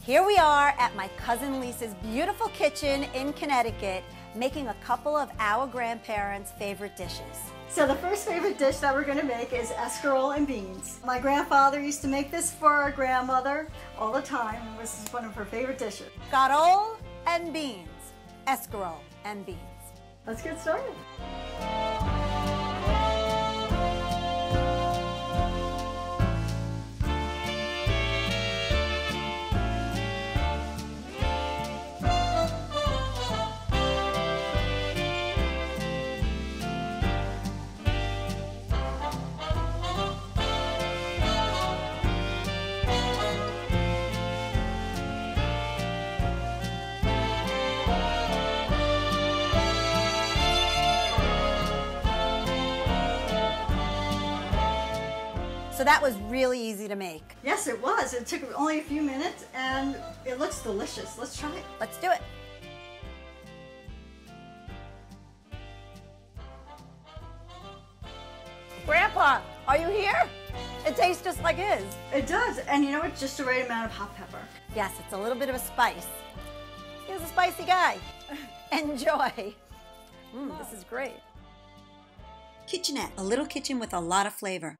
Here we are at my cousin Lisa's beautiful kitchen in Connecticut, making a couple of our grandparents' favorite dishes. So the first favorite dish that we're going to make is escarole and beans. My grandfather used to make this for our grandmother all the time. This is one of her favorite dishes. Escarole and beans. Escarole and beans. Let's get started. So that was really easy to make. Yes, it was. It took only a few minutes and it looks delicious. Let's try it. Let's do it. Grandpa, are you here? It tastes just like his. It does. And you know what? Just the right amount of hot pepper. Yes, it's a little bit of a spice. He's a spicy guy. Enjoy. This is great. Kitchenette, a little kitchen with a lot of flavor.